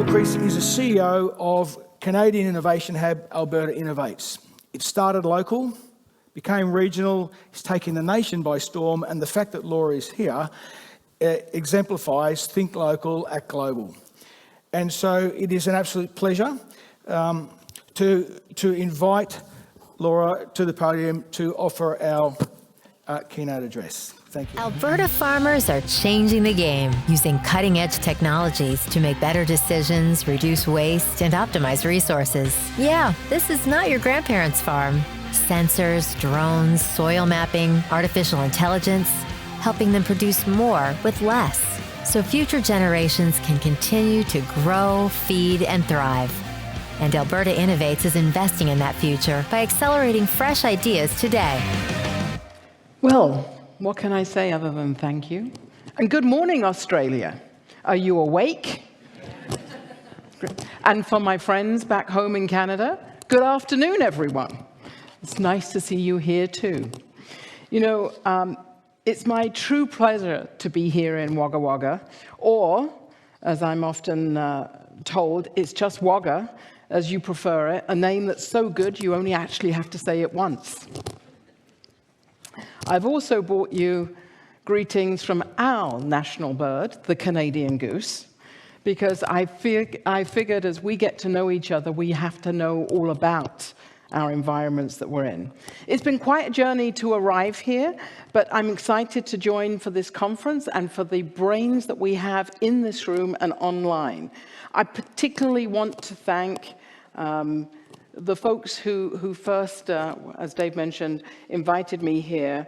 Kilcrease is the CEO of Canadian innovation hub Albert Innovates. It started local, became regional, it's taking the nation by storm, and the fact that Laura is here exemplifies think local, act global. And so it is an absolute pleasure to invite Laura to the podium to offer our keynote address. Thank you. Alberta farmers are changing the game using cutting-edge technologies to make better decisions, reduce waste, and optimize resources. Yeah, this is not your grandparents' farm. Sensors, drones, soil mapping, artificial intelligence, helping them produce more with less, so future generations can continue to grow, feed, and thrive. And Alberta Innovates is investing in that future by accelerating fresh ideas today. Well, what can I say other than thank you? And good morning, Australia. Are you awake? And for my friends back home in Canada, good afternoon, everyone. It's nice to see you here too. You know, it's my true pleasure to be here in Wagga Wagga, or, as I'm often told, it's just Wagga, as you prefer it, a name that's so good you only actually have to say it once. I've also brought you greetings from our national bird, the Canadian goose, because I figured as we get to know each other, we have to know all about our environments that we're in. It's been quite a journey to arrive here, but I'm excited to join for this conference and for the brains that we have in this room and online. I particularly want to thank the folks who first, as Dave mentioned, invited me here,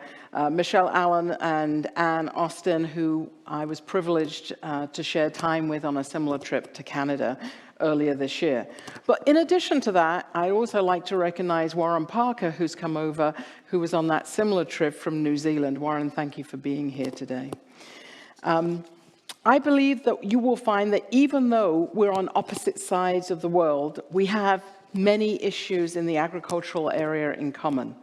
Michelle Allen and Anne Austin, who I was privileged to share time with on a similar trip to Canada earlier this year. But in addition to that, I'd also like to recognize Warren Parker, who's come over, who was on that similar trip from New Zealand. Warren, thank you for being here today. I believe that you will find that even though we're on opposite sides of the world, we have many issues in the agricultural area in common.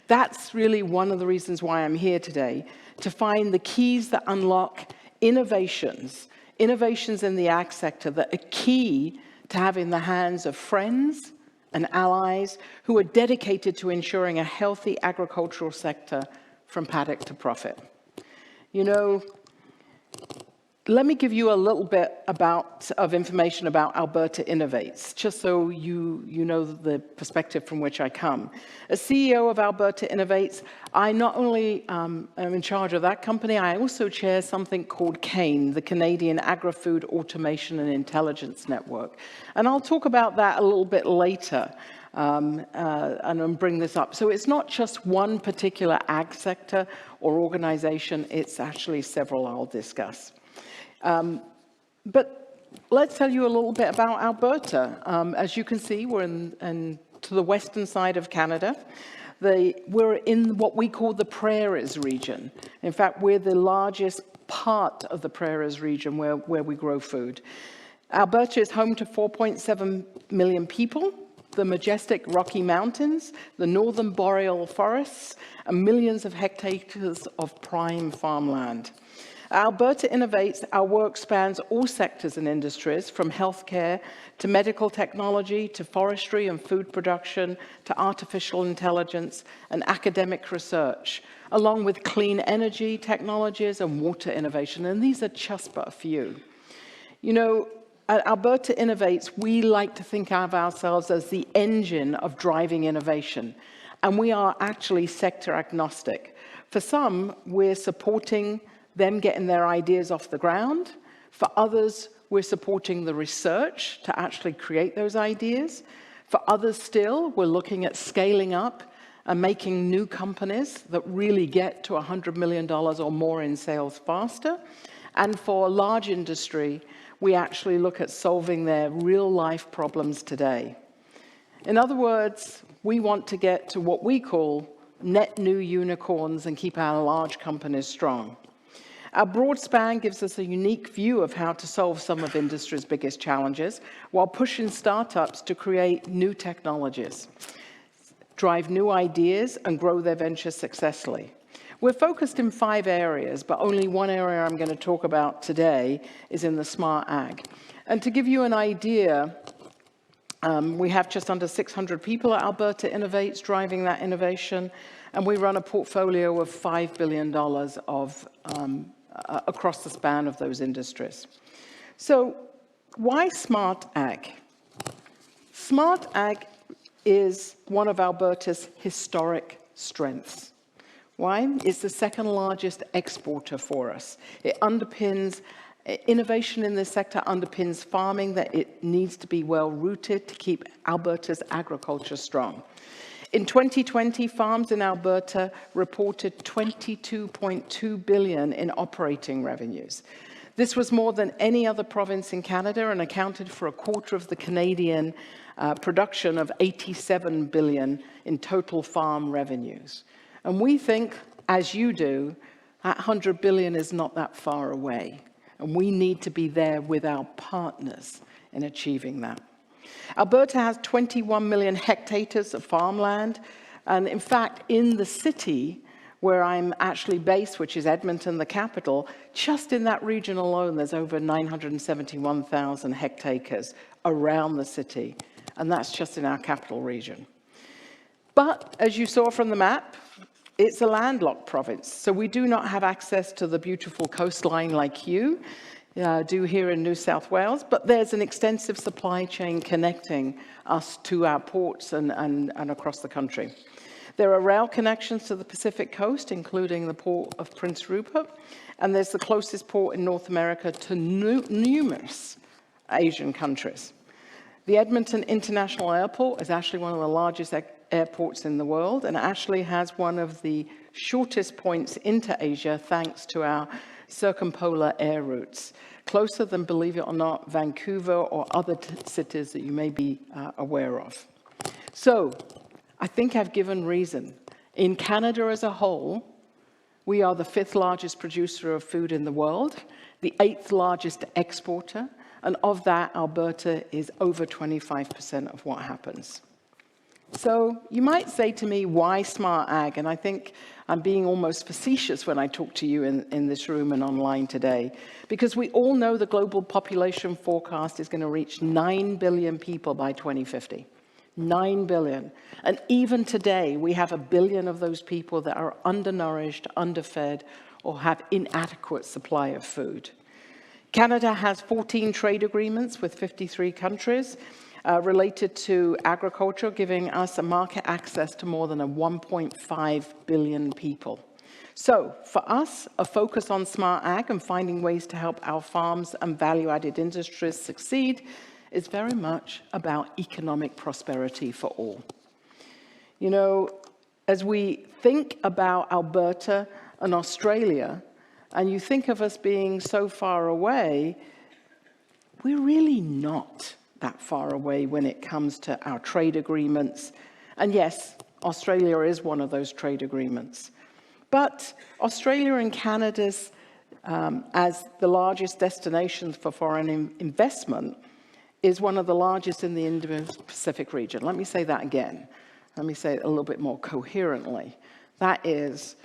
That's really one of the reasons why I'm here today, to find the keys that unlock innovations in the ag sector that are key to have in the hands of friends and allies who are dedicated to ensuring a healthy agricultural sector from paddock to profit. You know, let me give you a little bit of information about Alberta Innovates, just so you know the perspective from which I come. As CEO of Alberta Innovates, I not only am in charge of that company, I also chair something called CAIN, the Canadian Agrifood Automation and Intelligence Network. And I'll talk about that a little bit later and bring this up. So it's not just one particular ag sector or organization, it's actually several I'll discuss. But let's tell you a little bit about Alberta. As you can see, we're to the western side of Canada. We're in what we call the Prairies region. In fact, we're the largest part of the Prairies region where we grow food. Alberta is home to 4.7 million people, the majestic Rocky Mountains, the northern boreal forests, and millions of hectares of prime farmland. Alberta Innovates, our work spans all sectors and industries, from healthcare to medical technology to forestry and food production to artificial intelligence and academic research, along with clean energy technologies and water innovation. And these are just but a few. You know, at Alberta Innovates, we like to think of ourselves as the engine of driving innovation. And we are actually sector agnostic. For some, we're supporting them getting their ideas off the ground. For others, we're supporting the research to actually create those ideas. For others still, we're looking at scaling up and making new companies that really get to $100 million or more in sales faster. And for large industry, we actually look at solving their real-life problems today. In other words, we want to get to what we call net new unicorns and keep our large companies strong. Our broad span gives us a unique view of how to solve some of industry's biggest challenges while pushing startups to create new technologies, drive new ideas, and grow their ventures successfully. We're focused in 5 areas, but only one area I'm going to talk about today is in the smart ag. And to give you an idea, we have just under 600 people at Alberta Innovates driving that innovation, and we run a portfolio of $5 billion across the span of those industries. So why smart ag? Smart ag is one of Alberta's historic strengths. Why? It's the second largest exporter for us. It underpins, innovation in this sector underpins farming, that it needs to be well rooted to keep Alberta's agriculture strong. In 2020, farms in Alberta reported $22.2 billion in operating revenues. This was more than any other province in Canada and accounted for a quarter of the Canadian production of $87 billion in total farm revenues. And we think, as you do, that $100 billion is not that far away. And we need to be there with our partners in achieving that. Alberta has 21 million hectares of farmland. And in fact, in the city where I'm actually based, which is Edmonton, the capital, just in that region alone, there's over 971,000 hectares around the city. And that's just in our capital region. But as you saw from the map, it's a landlocked province, so we do not have access to the beautiful coastline like you do here in New South Wales, but there's an extensive supply chain connecting us to our ports and across the country. There are rail connections to the Pacific coast, including the port of Prince Rupert, and there's the closest port in North America to numerous Asian countries. The Edmonton International Airport is actually one of the largest airports in the world, and actually has one of the shortest points into Asia thanks to our circumpolar air routes, closer than, believe it or not, Vancouver or other cities that you may be aware of. So I think I've given reason. In Canada as a whole, we are the 5th largest producer of food in the world, the 8th largest exporter, and of that, Alberta is over 25% of what happens. So you might say to me, why smart ag? And I think I'm being almost facetious when I talk to you in this room and online today, because we all know the global population forecast is going to reach 9 billion people by 2050. 9 billion. And even today, we have 1 billion of those people that are undernourished, underfed, or have inadequate supply of food. Canada has 14 trade agreements with 53 countries related to agriculture, giving us a market access to more than 1.5 billion people. So for us, a focus on smart ag and finding ways to help our farms and value-added industries succeed is very much about economic prosperity for all. You know, as we think about Alberta and Australia, and you think of us being so far away, we're really not that far away when it comes to our trade agreements. And yes, Australia is one of those trade agreements. But Australia and Canada's, as the largest destinations for foreign investment, is one of the largest in the Indo-Pacific region. Let me say that again. Let me say it a little bit more coherently. That is,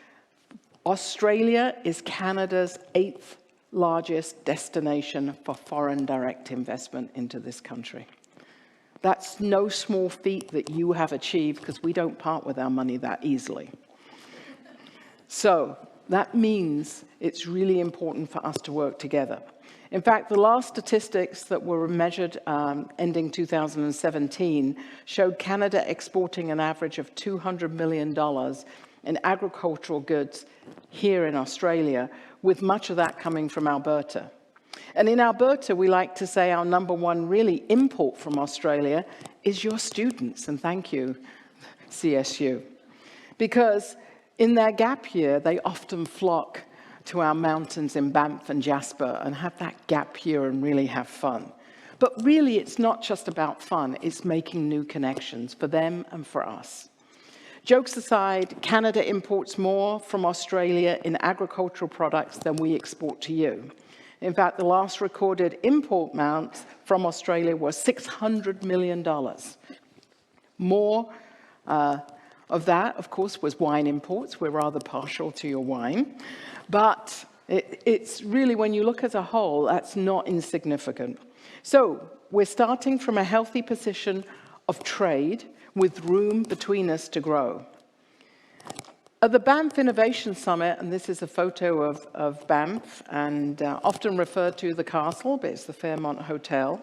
Australia is Canada's 8th largest destination for foreign direct investment into this country. That's no small feat that you have achieved, because we don't part with our money that easily. So that means it's really important for us to work together. In fact, the last statistics that were measured ending 2017 showed Canada exporting an average of $200 million in agricultural goods here in Australia, with much of that coming from Alberta. And in Alberta, we like to say our #1 really import from Australia is your students, and thank you, CSU. Because in their gap year, they often flock to our mountains in Banff and Jasper and have that gap year and really have fun. But really, it's not just about fun, it's making new connections for them and for us. Jokes aside, Canada imports more from Australia in agricultural products than we export to you. In fact, the last recorded import amount from Australia was $600 million. More of that, of course, was wine imports. We're rather partial to your wine. But it's really, when you look as a whole, that's not insignificant. So we're starting from a healthy position of trade with room between us to grow. At the Banff Innovation Summit, and this is a photo of Banff, and often referred to the castle, but it's the Fairmont Hotel.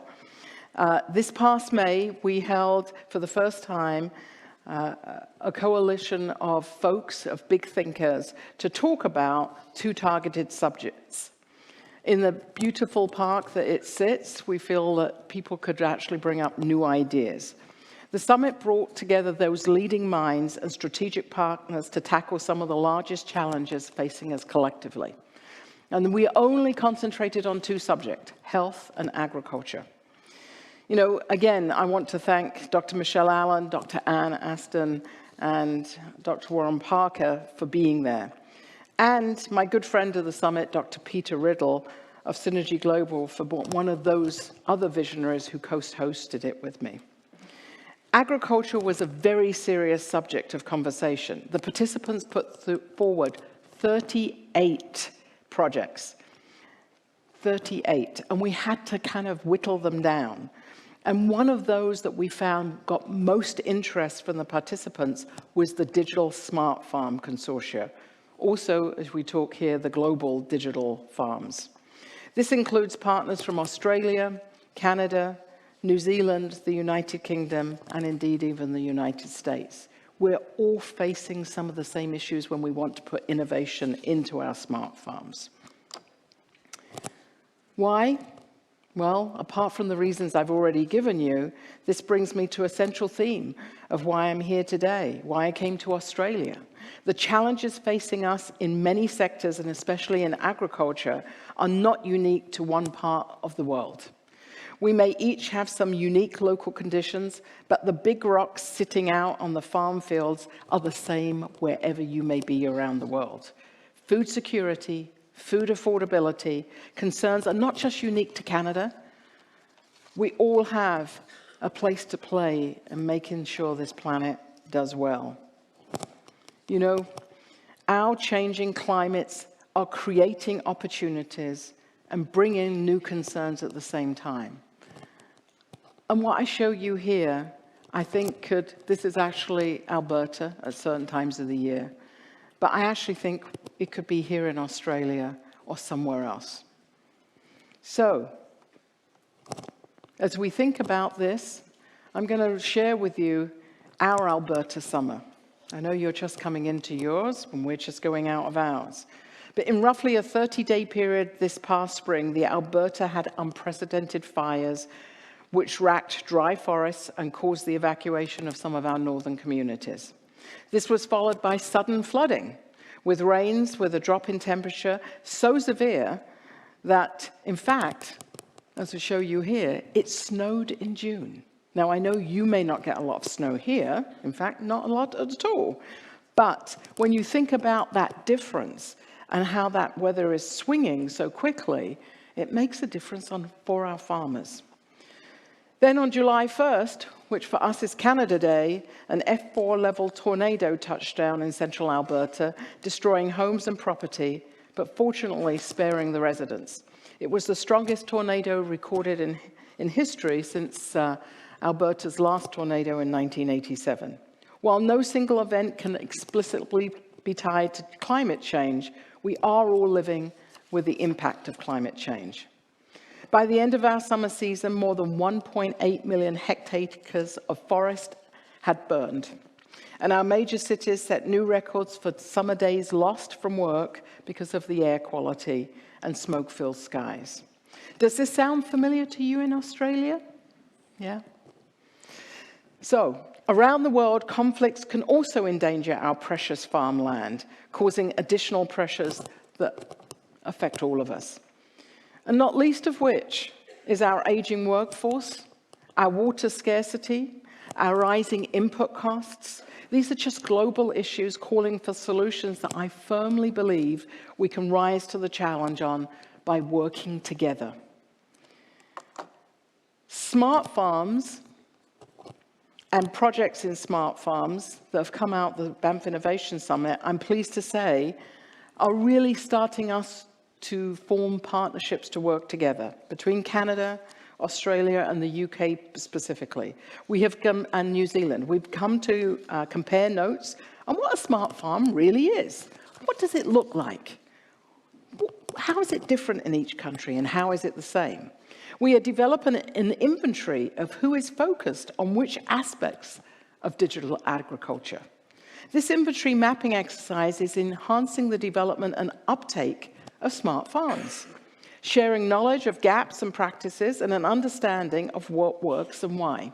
This past May, we held, for the first time, a coalition of folks, of big thinkers, to talk about two targeted subjects. In the beautiful park that it sits, we feel that people could actually bring up new ideas. The summit brought together those leading minds and strategic partners to tackle some of the largest challenges facing us collectively. And we only concentrated on two subjects, health and agriculture. You know, again, I want to thank Dr. Michelle Allen, Dr. Ann Aston, and Dr. Warren Parker for being there. And my good friend of the summit, Dr. Peter Riddle of Synergy Global, for one of those other visionaries who co-hosted it with me. Agriculture was a very serious subject of conversation. The participants put forward 38 projects. 38. And we had to kind of whittle them down. And one of those that we found got most interest from the participants was the Digital Smart Farm Consortia. Also, as we talk here, the global digital farms. This includes partners from Australia, Canada, New Zealand, the United Kingdom, and indeed even the United States. We're all facing some of the same issues when we want to put innovation into our smart farms. Why? Well, apart from the reasons I've already given you, this brings me to a central theme of why I'm here today, why I came to Australia. The challenges facing us in many sectors, and especially in agriculture, are not unique to one part of the world. We may each have some unique local conditions, but the big rocks sitting out on the farm fields are the same wherever you may be around the world. Food security, food affordability, concerns are not just unique to Canada. We all have a place to play in making sure this planet does well. You know, our changing climates are creating opportunities and bringing new concerns at the same time. And what I show you here, I think this is actually Alberta at certain times of the year. But I actually think it could be here in Australia or somewhere else. So, as we think about this, I'm going to share with you our Alberta summer. I know you're just coming into yours, and we're just going out of ours. But in roughly a 30-day period this past spring, the Alberta had unprecedented fires, which racked dry forests and caused the evacuation of some of our northern communities. This was followed by sudden flooding, with rains with a drop in temperature so severe that, in fact, as I show you here, it snowed in June. Now, I know you may not get a lot of snow here, in fact, not a lot at all. But when you think about that difference and how that weather is swinging so quickly, it makes a difference for our farmers. Then on July 1st, which for us is Canada Day, an F4 level tornado touched down in central Alberta, destroying homes and property, but fortunately sparing the residents. It was the strongest tornado recorded in history since Alberta's last tornado in 1987. While no single event can explicitly be tied to climate change, we are all living with the impact of climate change. By the end of our summer season, more than 1.8 million hectares of forest had burned. And our major cities set new records for summer days lost from work because of the air quality and smoke-filled skies. Does this sound familiar to you in Australia? Yeah? So, around the world, conflicts can also endanger our precious farmland, causing additional pressures that affect all of us. And not least of which is our aging workforce, our water scarcity, our rising input costs. These are just global issues calling for solutions that I firmly believe we can rise to the challenge on by working together. Smart farms and projects in smart farms that have come out the Banff Innovation Summit, I'm pleased to say, are really starting us to form partnerships to work together between Canada, Australia, and the UK specifically. We have come, and New Zealand. We've come to compare notes on what a smart farm really is. What does it look like? How is it different in each country, and how is it the same? We are developing an inventory of who is focused on which aspects of digital agriculture. This inventory mapping exercise is enhancing the development and uptake of smart farms, sharing knowledge of gaps and practices and an understanding of what works and why.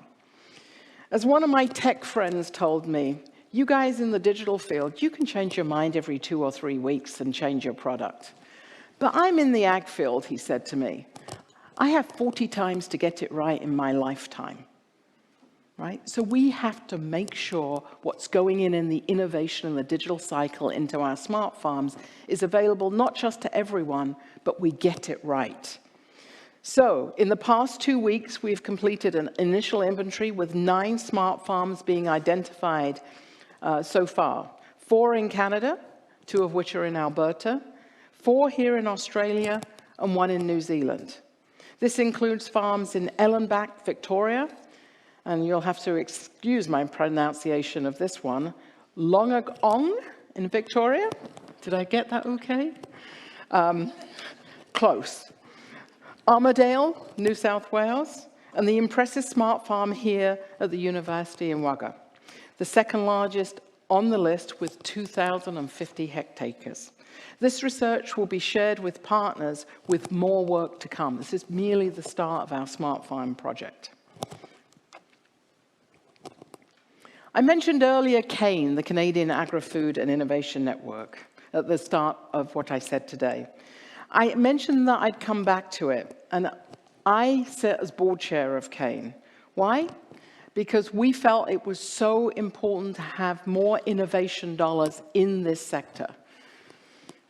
As one of my tech friends told me, you guys in the digital field, you can change your mind every 2 or 3 weeks and change your product. But I'm in the ag field, he said to me. I have 40 times to get it right in my lifetime, right? So we have to make sure what's going in the innovation and the digital cycle into our smart farms is available not just to everyone, but we get it right. So in the past 2 weeks, we've completed an initial inventory with 9 smart farms being identified so far. 4 in Canada, 2 of which are in Alberta, 4 here in Australia, and 1 in New Zealand. This includes farms in Ellenbach, Victoria, and you'll have to excuse my pronunciation of this one, Longagong in Victoria. Did I get that okay? Close. Armidale, New South Wales, and the impressive smart farm here at the University in Wagga, the second largest on the list with 2,050 hectares. This research will be shared with partners with more work to come. This is merely the start of our Smart Farm project. I mentioned earlier CAIN, the Canadian Agrifood and Innovation Network, at the start of what I said today. I mentioned that I'd come back to it, and I sit as board chair of CAIN. Why? Because we felt it was so important to have more innovation dollars in this sector.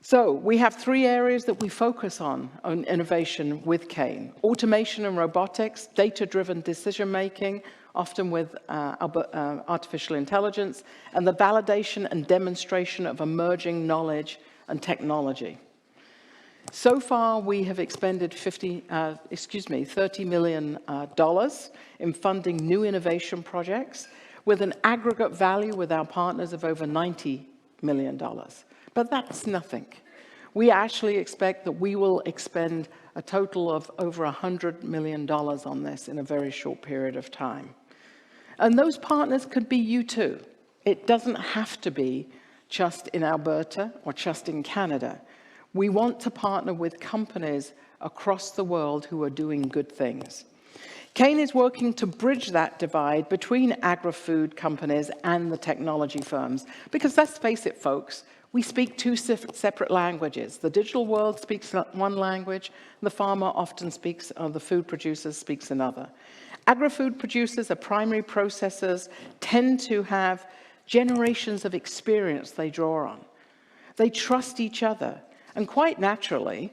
So we have 3 areas that we focus on innovation with CAIN: automation and robotics, data-driven decision-making, often with artificial intelligence, and the validation and demonstration of emerging knowledge and technology. So far, we have expended $30 million in funding new innovation projects with an aggregate value with our partners of over $90 million. But that's nothing. We actually expect that we will expend a total of over $100 million on this in a very short period of time. And those partners could be you too. It doesn't have to be just in Alberta or just in Canada. We want to partner with companies across the world who are doing good things. CAIN is working to bridge that divide between agri-food companies and the technology firms. Because let's face it, folks, we speak 2 separate languages. The digital world speaks one language, the farmer often speaks, or the food producer speaks another. Agri-food producers are primary processors, tend to have generations of experience they draw on. They trust each other, and quite naturally,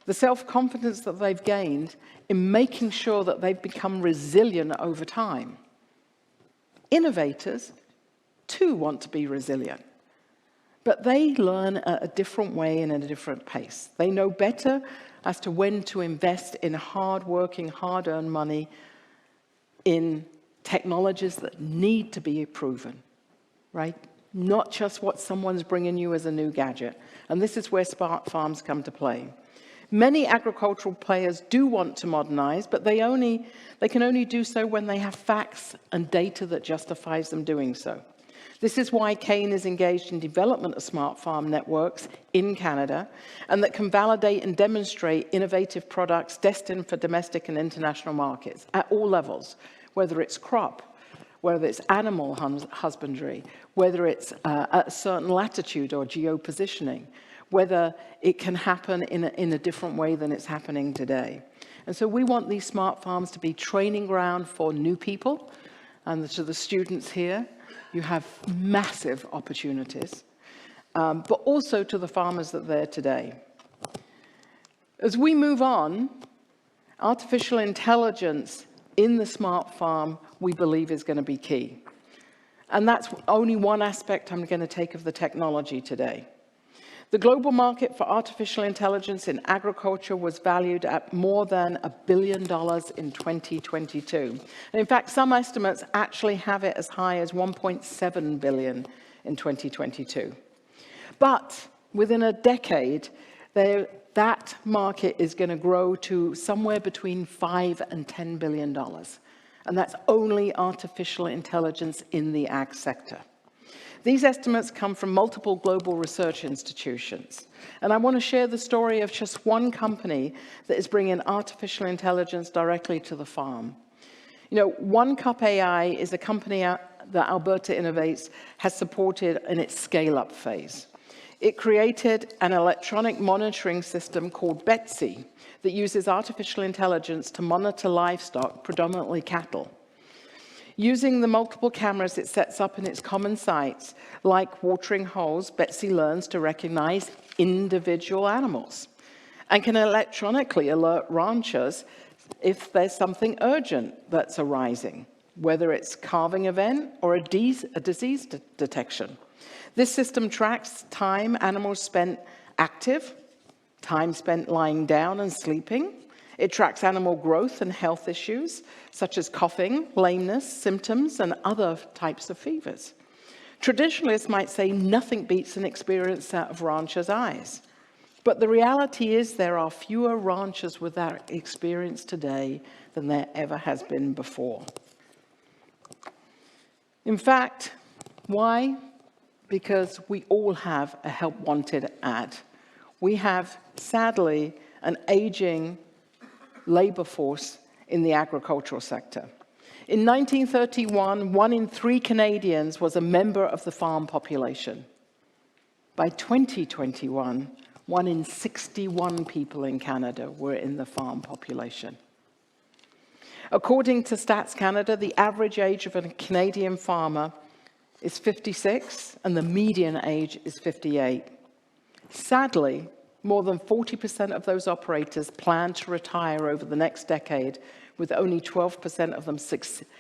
the self-confidence that they've gained in making sure that they've become resilient over time. Innovators, too, want to be resilient. But they learn at a different way and at a different pace. They know better as to when to invest in hard-working, hard-earned money in technologies that need to be proven, right? Not just what someone's bringing you as a new gadget. And this is where smart farms come to play. Many agricultural players do want to modernize, but they can only do so when they have facts and data that justifies them doing so. This is why CAIN is engaged in development of smart farm networks in Canada, and that can validate and demonstrate innovative products destined for domestic and international markets at all levels, whether it's crop, whether it's animal husbandry, whether it's at a certain latitude or geopositioning, whether it can happen in a different way than it's happening today. And so we want these smart farms to be training ground for new people, and to the students here, you have massive opportunities, but also to the farmers that are there today. As we move on, artificial intelligence in the smart farm we believe is going to be key. And that's only one aspect I'm going to take of the technology today. The global market for artificial intelligence in agriculture was valued at more than $1 billion in 2022. And in fact, some estimates actually have it as high as $1.7 billion in 2022. But within a decade, that market is going to grow to somewhere between $5 and $10 billion. And that's only artificial intelligence in the ag sector. These estimates come from multiple global research institutions. And I want to share the story of just one company that is bringing artificial intelligence directly to the farm. You know, One Cup AI is a company that Albert Innovates has supported in its scale-up phase. It created an electronic monitoring system called Betsy that uses artificial intelligence to monitor livestock, predominantly cattle. Using the multiple cameras it sets up in its common sites, like watering holes, Betsy learns to recognize individual animals and can electronically alert ranchers if there's something urgent that's arising, whether it's calving event or a disease detection. This system tracks time animals spent active, time spent lying down and sleeping. It tracks animal growth and health issues, such as coughing, lameness, symptoms, and other types of fevers. Traditionalists might say nothing beats an experienced set of ranchers' eyes. But the reality is there are fewer ranchers with that experience today than there ever has been before. In fact, why? Because we all have a help wanted ad. We have, sadly, an aging labor force in the agricultural sector. In 1931, 1 in 3 Canadians was a member of the farm population. By 2021, 1 in 61 people in Canada were in the farm population. According to Stats Canada, the average age of a Canadian farmer is 56, and the median age is 58. Sadly, more than 40% of those operators plan to retire over the next decade, with only 12% of them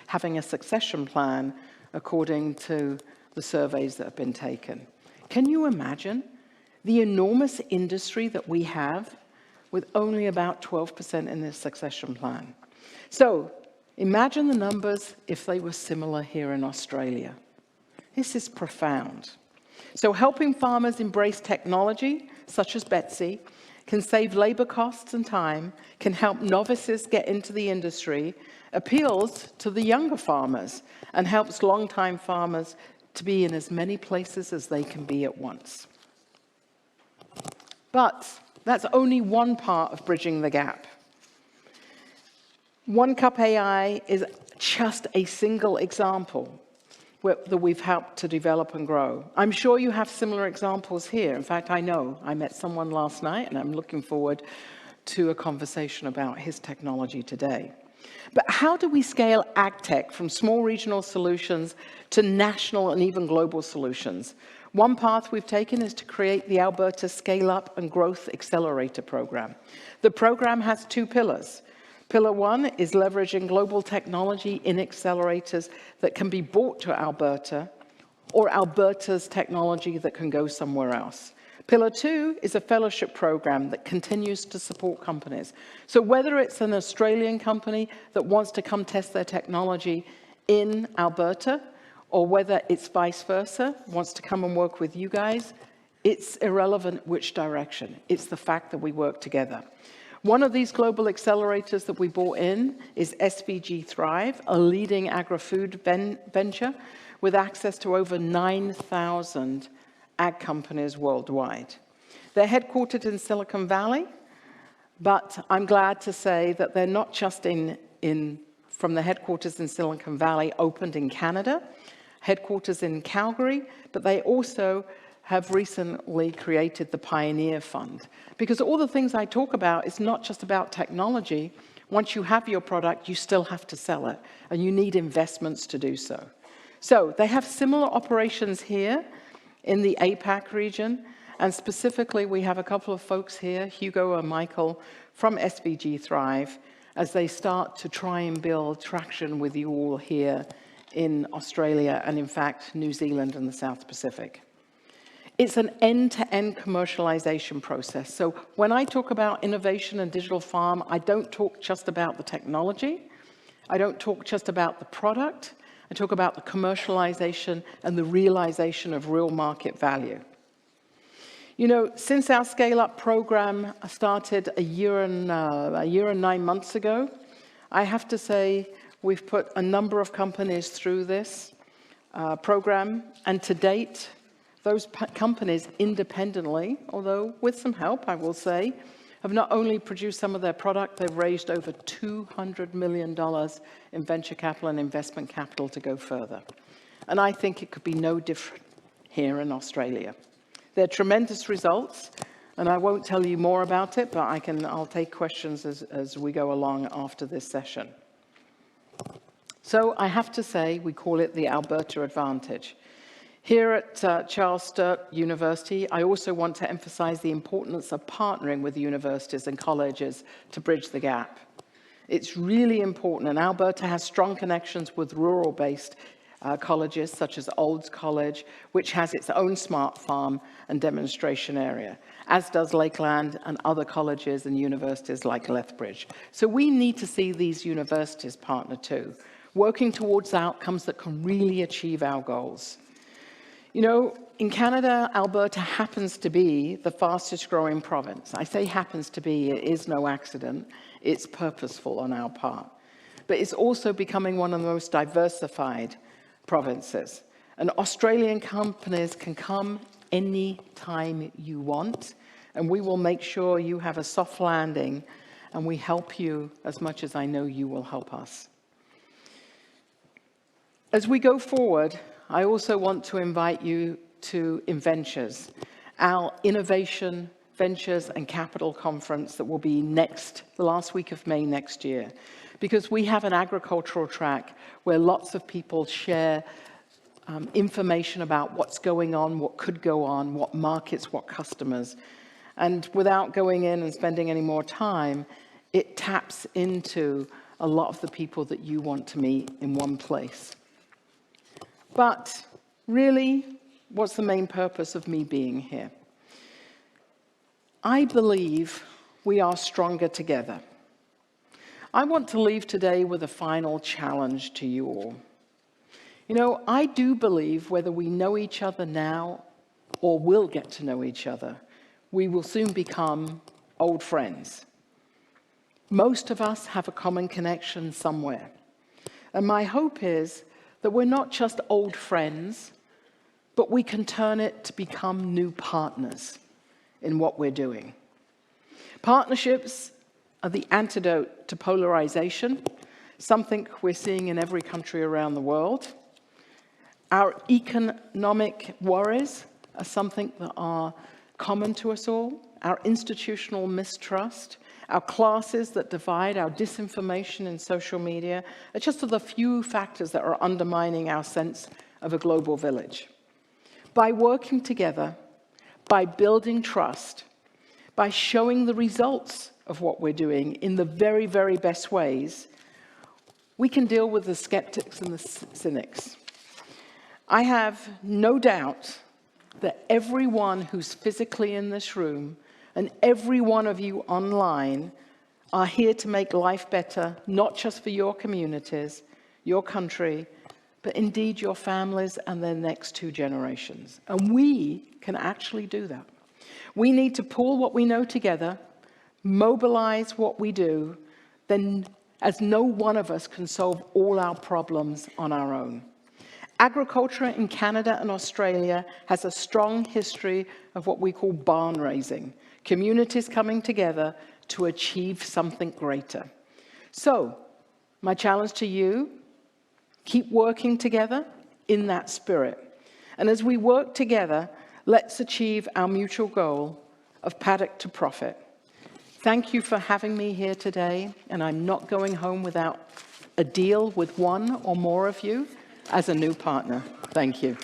having a succession plan, according to the surveys that have been taken. Can you imagine the enormous industry that we have with only about 12% in this succession plan? So imagine the numbers if they were similar here in Australia. This is profound. So helping farmers embrace technology, such as Betsy, can save labor costs and time, can help novices get into the industry, appeals to the younger farmers, and helps longtime farmers to be in as many places as they can be at once. But that's only one part of bridging the gap. One Cup AI is just a single example that we've helped to develop and grow. I'm sure you have similar examples here. In fact, I know. I met someone last night, and I'm looking forward to a conversation about his technology today. But how do we scale ag tech from small regional solutions to national and even global solutions? One path we've taken is to create the Alberta Scale Up and Growth Accelerator Program. The program has 2 pillars. Pillar 1 is leveraging global technology in accelerators that can be brought to Alberta, or Alberta's technology that can go somewhere else. Pillar 2 is a fellowship program that continues to support companies. So whether it's an Australian company that wants to come test their technology in Alberta, or whether it's vice versa, wants to come and work with you guys, it's irrelevant which direction. It's the fact that we work together. One of these global accelerators that we brought in is SVG Thrive, a leading agri-food venture with access to over 9,000 ag companies worldwide. They're headquartered in Silicon Valley, but I'm glad to say that they're not just from the headquarters in Silicon Valley, opened in Canada, headquarters in Calgary, but they also have recently created the Pioneer Fund. Because all the things I talk about is not just about technology. Once you have your product, you still have to sell it, and you need investments to do so. So they have similar operations here in the APAC region, and specifically we have a couple of folks here, Hugo and Michael from SVG Thrive, as they start to try and build traction with you all here in Australia and, in fact, New Zealand and the South Pacific. It's an end-to-end commercialization process. So when I talk about innovation and digital farm, I don't talk just about the technology. I don't talk just about the product. I talk about the commercialization and the realization of real market value. You know, since our scale-up program started a year and 9 months ago, I have to say we've put a number of companies through this program, and to date, those companies independently, although with some help, I will say, have not only produced some of their product, they've raised over $200 million in venture capital and investment capital to go further. And I think it could be no different here in Australia. They're tremendous results, and I won't tell you more about it, but I'll take questions as we go along after this session. So I have to say, we call it the Alberta Advantage. Here at Charles Sturt University, I also want to emphasize the importance of partnering with universities and colleges to bridge the gap. It's really important, and Alberta has strong connections with rural-based colleges such as Olds College, which has its own smart farm and demonstration area, as does Lakeland and other colleges and universities like Lethbridge. So we need to see these universities partner too, working towards outcomes that can really achieve our goals. You know, in Canada, Alberta happens to be the fastest growing province. I say happens to be, it is no accident. It's purposeful on our part. But it's also becoming one of the most diversified provinces. And Australian companies can come any time you want, and we will make sure you have a soft landing, and we help you as much as I know you will help us. As we go forward, I also want to invite you to InVentures, our innovation, ventures and capital conference that will be the last week of May next year. Because we have an agricultural track where lots of people share information about what's going on, what could go on, what markets, what customers. And without going in and spending any more time, it taps into a lot of the people that you want to meet in one place. But really, what's the main purpose of me being here? I believe we are stronger together. I want to leave today with a final challenge to you all. You know, I do believe whether we know each other now or will get to know each other, we will soon become old friends. Most of us have a common connection somewhere. And my hope is that we're not just old friends, but we can turn it to become new partners in what we're doing. Partnerships are the antidote to polarization, something we're seeing in every country around the world. Our economic worries are something that are common to us all. Our institutional mistrust, our classes that divide, our disinformation in social media are just the few factors that are undermining our sense of a global village. By working together, by building trust, by showing the results of what we're doing in the very, very best ways, we can deal with the skeptics and the cynics. I have no doubt that everyone who's physically in this room and every one of you online are here to make life better, not just for your communities, your country, but indeed your families and their next 2 generations. And we can actually do that. We need to pull what we know together, mobilize what we do, then as no one of us can solve all our problems on our own. Agriculture in Canada and Australia has a strong history of what we call barn raising, communities coming together to achieve something greater. So, my challenge to you, keep working together in that spirit. And as we work together, let's achieve our mutual goal of paddock to profit. Thank you for having me here today, and I'm not going home without a deal with one or more of you as a new partner. Thank you.